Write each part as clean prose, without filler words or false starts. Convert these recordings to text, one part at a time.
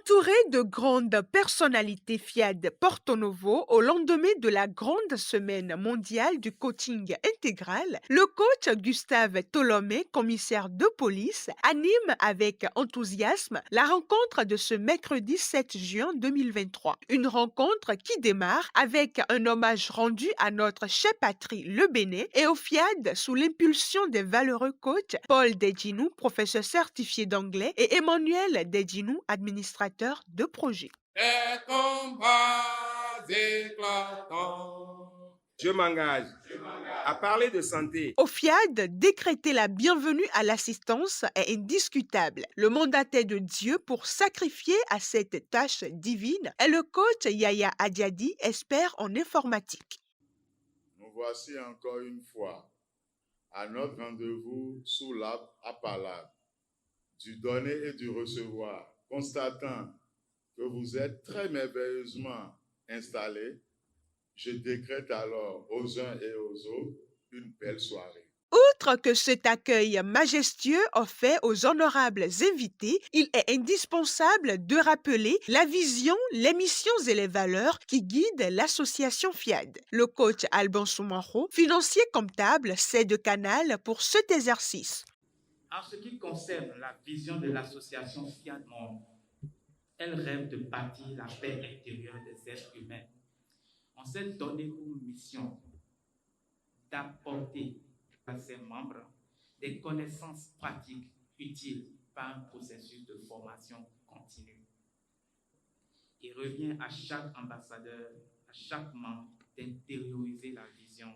Entouré de grandes personnalités FIAD Porto Novo au lendemain de la grande semaine mondiale du coaching intégral, le coach Gustave Tolomé, commissaire de police, anime avec enthousiasme la rencontre de ce mercredi 7 juin 2023. Une rencontre qui démarre avec un hommage rendu à notre chère patrie, le Bénin, et au FIAD sous l'impulsion des valeureux coachs Paul Dedjinou, professeur certifié d'anglais, et Emmanuel Dedjinou, administrateur de projet. Les combats éclatants. Je m'engage à parler de santé. Au FIAD, décréter la bienvenue à l'assistance est indiscutable. Le mandataire de Dieu pour sacrifier à cette tâche divine est le coach Yaya Adiadi, expert en informatique. Nous voici encore une fois à notre rendez-vous sous l'arbre à palabres, du donner et du recevoir, constatant que vous êtes très merveilleusement installés. Je décrète alors aux uns et aux autres une belle soirée. Outre que cet accueil majestueux offert aux honorables invités, il est indispensable de rappeler la vision, les missions et les valeurs qui guident l'association FIAD. Le coach Alban Soumaro, financier comptable, cède canal pour cet exercice. En ce qui concerne la vision de l'association FIAD Monde, elle rêve de bâtir la paix intérieure des êtres humains. On s'est donné pour mission d'apporter à ses membres des connaissances pratiques utiles par un processus de formation continue. Il revient à chaque ambassadeur, à chaque membre d'intérioriser la vision,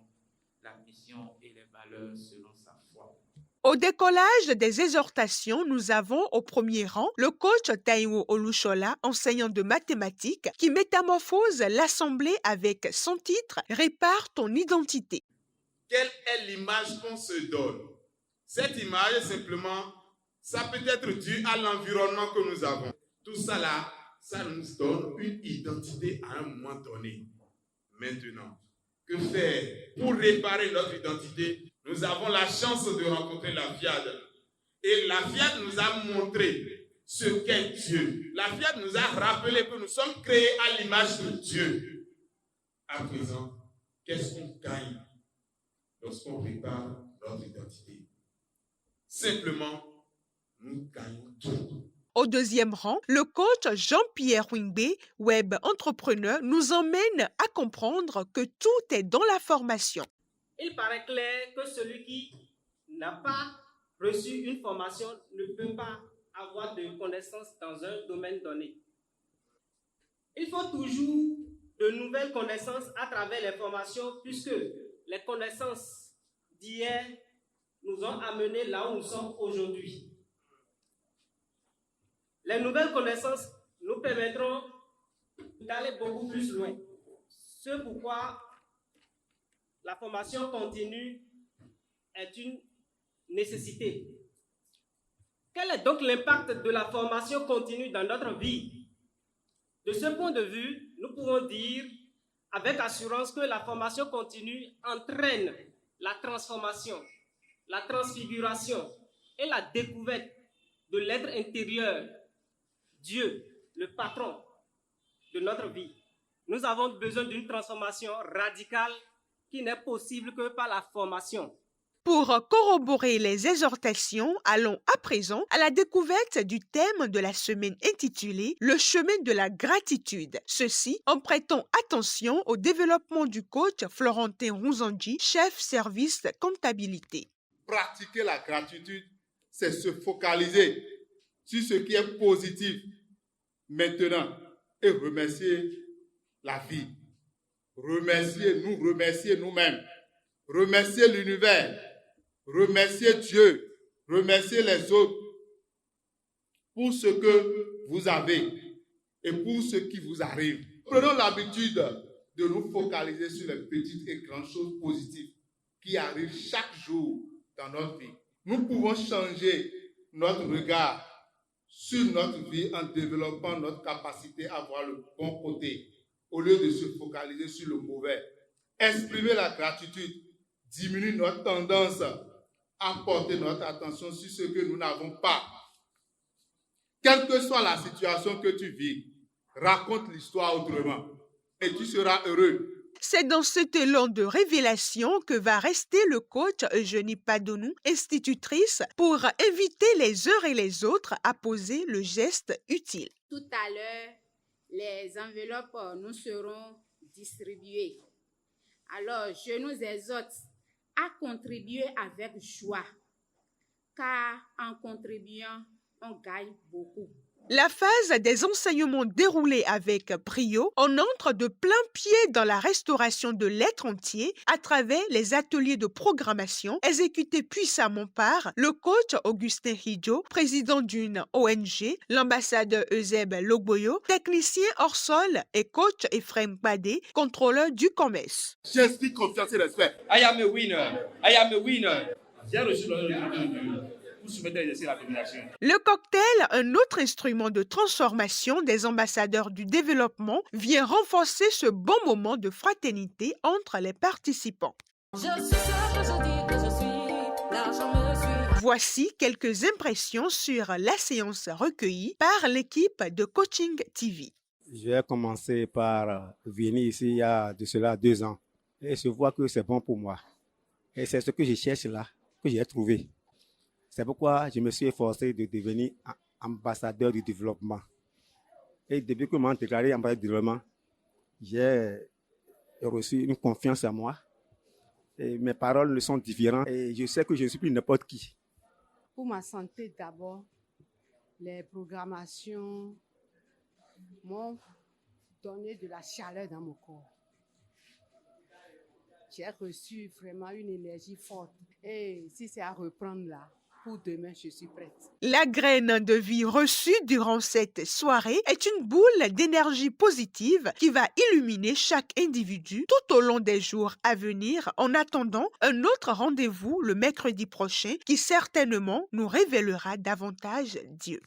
la mission et les valeurs selon sa foi. Au décollage des exhortations, nous avons au premier rang le coach Taiwo Olushola, enseignant de mathématiques, qui métamorphose l'assemblée avec son titre « Répare ton identité ». Quelle est l'image qu'on se donne? Cette image, simplement, ça peut être dû à l'environnement que nous avons. Tout ça là, ça nous donne une identité à un moment donné. Maintenant, que faire pour réparer notre identité? Nous avons la chance de rencontrer la FIAD. Et la FIAD nous a montré ce qu'est Dieu. La FIAD nous a rappelé que nous sommes créés à l'image de Dieu. À présent, qu'est-ce qu'on gagne lorsqu'on répare notre identité? Simplement, nous gagnons tout. Au deuxième rang, le coach Jean-Pierre Wingbe, web entrepreneur, nous emmène à comprendre que tout est dans la formation. Il paraît clair que celui qui n'a pas reçu une formation ne peut pas avoir de connaissances dans un domaine donné. Il faut toujours de nouvelles connaissances à travers les formations puisque les connaissances d'hier nous ont amenés là où nous sommes aujourd'hui. Les nouvelles connaissances nous permettront d'aller beaucoup plus loin. C'est pourquoi la formation continue est une nécessité. Quel est donc l'impact de la formation continue dans notre vie? De ce point de vue, nous pouvons dire avec assurance que la formation continue entraîne la transformation, la transfiguration et la découverte de l'être intérieur, Dieu, le patron de notre vie. Nous avons besoin d'une transformation radicale qui n'est possible que par la formation. Pour corroborer les exhortations, allons à présent à la découverte du thème de la semaine intitulé « Le chemin de la gratitude ». Ceci en prêtant attention au développement du coach Florentin Rouzanji, chef service comptabilité. Pratiquer la gratitude, c'est se focaliser sur ce qui est positif maintenant et remercier la vie. Remercier nous-mêmes, remercier l'univers, remercier Dieu, remercier les autres pour ce que vous avez et pour ce qui vous arrive. Prenons l'habitude de nous focaliser sur les petites et grandes choses positives qui arrivent chaque jour dans notre vie. Nous pouvons changer notre regard sur notre vie en développant notre capacité à voir le bon côté au lieu de se focaliser sur le mauvais. Exprimer la gratitude diminue notre tendance à porter notre attention sur ce que nous n'avons pas. Quelle que soit la situation que tu vis, raconte l'histoire autrement et tu seras heureux. C'est dans cet élan de révélation que va rester le coach Eugénie Padonou, institutrice, pour inviter les uns et les autres à poser le geste utile. Tout à l'heure, les enveloppes nous seront distribuées. Alors, je nous exhorte à contribuer avec joie, car en contribuant, on gagne beaucoup. La phase des enseignements déroulée avec brio, on entre de plein pied dans la restauration de l'être entier à travers les ateliers de programmation exécutés puissamment par le coach Augustin Hidjo, président d'une ONG, l'ambassadeur Euseb Logboyo, technicien hors sol et coach Ephraim Badé, contrôleur du commerce. J'inspire confiance et respect. I am a winner. I am a winner. J'ai reçu l'honneur pour soumettre l'exercice de la domination. Le cocktail, un autre instrument de transformation des ambassadeurs du développement, vient renforcer ce bon moment de fraternité entre les participants. Je suis ce que je dis que je suis, l'argent me suit. Voici quelques impressions sur la séance recueillie par l'équipe de Coaching TV. J'ai commencé par venir ici il y a de cela 2 ans et je vois que c'est bon pour moi. Et c'est ce que je cherche là, que j'ai trouvé. C'est pourquoi je me suis efforcé de devenir ambassadeur du développement. Et depuis que je m'ai déclaré ambassadeur du développement, j'ai reçu une confiance en moi. Et mes paroles ne sont différentes et je sais que je ne suis plus n'importe qui. Pour ma santé d'abord, les programmations m'ont donné de la chaleur dans mon corps. J'ai reçu vraiment une énergie forte. Et si c'est à reprendre là, pour demain, je suis prête. La graine de vie reçue durant cette soirée est une boule d'énergie positive qui va illuminer chaque individu tout au long des jours à venir en attendant un autre rendez-vous le mercredi prochain qui certainement nous révélera davantage Dieu.